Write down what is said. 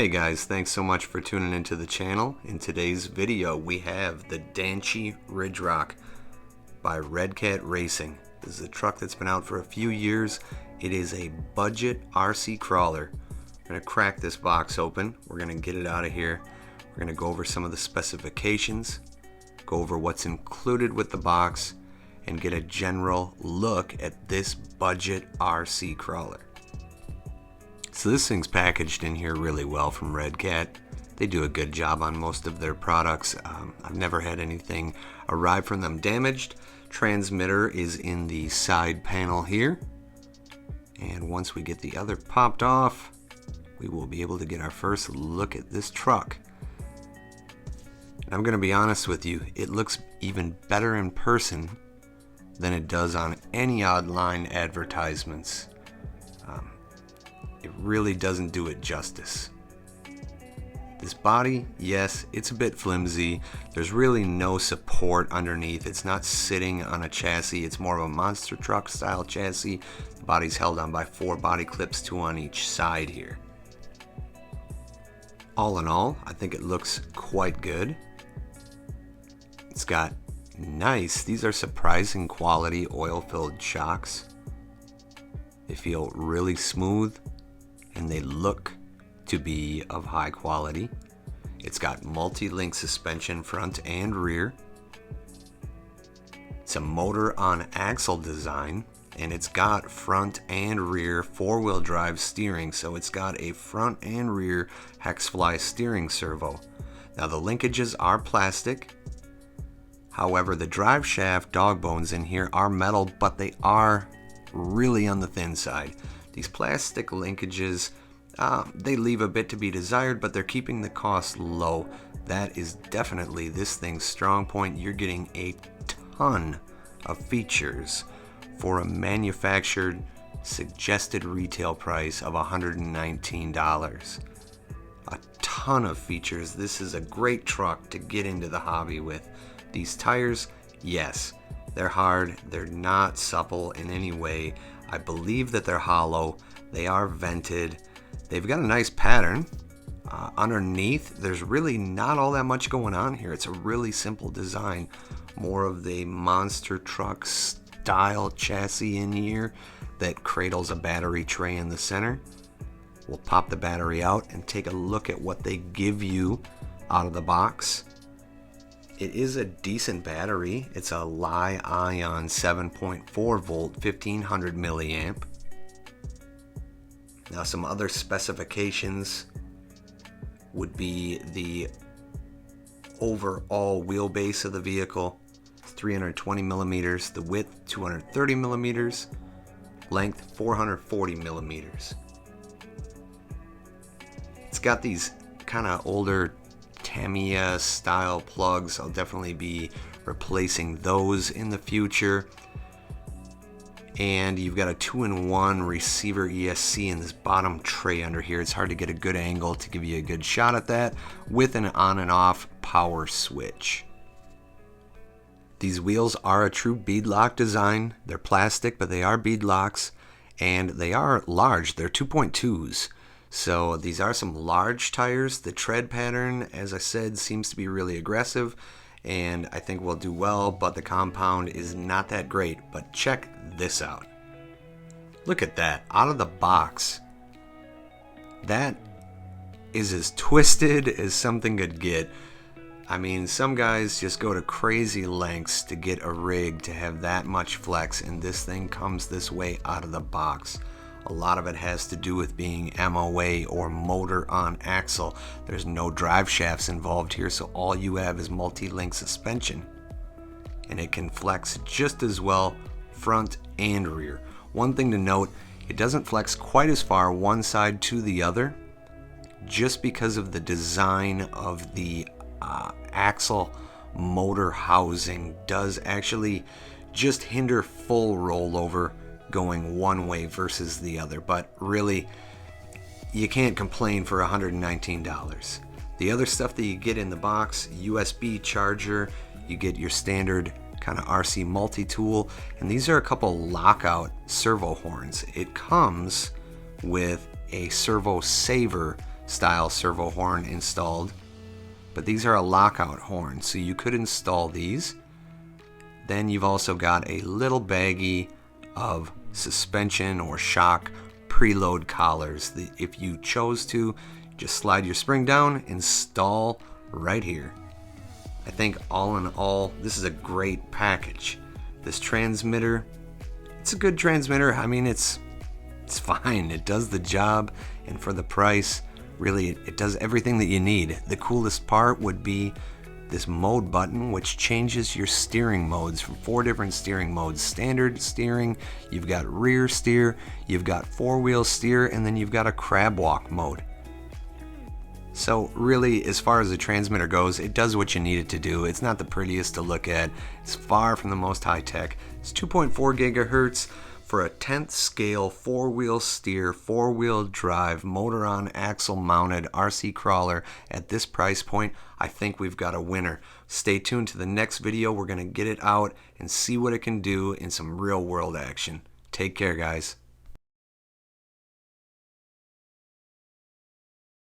Hey guys, thanks so much for tuning into the channel. In today's video we have the Danchee Ridgerock by Redcat Racing. This is a truck that's been out for a few years. It is a budget RC crawler. We're going to crack this box open. We're going to get it out of here. We're going to go over some of the specifications, go over what's included with the box, and get a general look at this budget RC crawler. So this thing's packaged in here really well from Redcat. They do a good job on most of their products. I've never had anything arrive from them damaged. Transmitter is in the side panel here. And once we get the other popped off, we will be able to get our first look at this truck. And I'm going to be honest with you, it looks even better in person than it does on any online advertisements. It really doesn't do it justice. This body, yes, it's a bit flimsy. There's really no support underneath. It's not sitting on a chassis. It's more of a monster truck style chassis. The body's held on by 4 body clips, 2 on each side here. All in all, I think it looks quite good. It's got nice, these are surprising quality oil-filled shocks. They feel really smooth and they look to be of high quality. It's got multi-link suspension front and rear. It's a motor on axle design, and it's got front and rear 4-wheel drive steering, so it's got a front and rear hex-fly steering servo. Now the linkages are plastic. However, the drive shaft dog bones in here are metal, but they are really on the thin side. These plastic linkages, they leave a bit to be desired, but they're keeping the cost low. That is definitely this thing's strong point. You're getting a ton of features for a manufactured suggested retail price of $119. A ton of features. This is a great truck to get into the hobby with. These tires, yes, they're hard. They're not supple in any way. I believe that they're hollow. They are vented. They've got a nice pattern. Underneath, there's really not all that much going on here. It's a really simple design. More of the monster truck style chassis in here that cradles a battery tray in the center. We'll pop the battery out and take a look at what they give you out of the box. It is a decent battery. It's a Li-ion 7.4 volt, 1500 milliamp. Now some other specifications would be the overall wheelbase of the vehicle, 320 millimeters, the width 230 millimeters, length 440 millimeters. It's got these kind of older Tamiya style plugs. I'll definitely be replacing those in the future. And you've got a 2-in-1 receiver ESC in this bottom tray under here. It's hard to get a good angle to give you a good shot at that, with an on and off power switch. These wheels are a true beadlock design. They're plastic, but they are beadlocks, and they are large. They're 2.2s. So these are some large tires. The tread pattern, as I said, seems to be really aggressive, and I think we'll do well, but the compound is not that great. But check this out. Look at that, out of the box. That is as twisted as something could get. I mean, some guys just go to crazy lengths to get a rig to have that much flex, and this thing comes this way out of the box. A lot of it has to do with being MOA, or motor on axle. There's no drive shafts involved here, so all you have is multi-link suspension. And it can flex just as well front and rear. One thing to note, it doesn't flex quite as far one side to the other, just because of the design of the axle motor housing does actually just hinder full rollover going one way versus the other. But really, you can't complain for $119. The other stuff that you get in the box, USB charger, you get your standard kind of RC multi-tool, and these are a couple lockout servo horns. It comes with a servo saver style servo horn installed, but these are a lockout horn, so you could install these. Then you've also got a little baggie of suspension or shock preload collars that if you chose to, just slide your spring down, install right here. I think all in all, this is a great package. This transmitter, it's a good transmitter. I mean, it's fine. It does the job, and for the price, really, it does everything that you need. The coolest part would be this mode button, which changes your steering modes from 4 different steering modes. Standard steering, you've got rear steer, you've got 4-wheel steer, and then you've got a crab walk mode. So really, as far as the transmitter goes, it does what you need it to do. It's not the prettiest to look at. It's far from the most high-tech. It's 2.4 gigahertz for a 10th scale 4-wheel steer, 4-wheel drive, motor on axle mounted RC crawler. At this price point, I think we've got a winner. Stay tuned to the next video. We're going to get it out and see what it can do in some real world action. Take care, guys.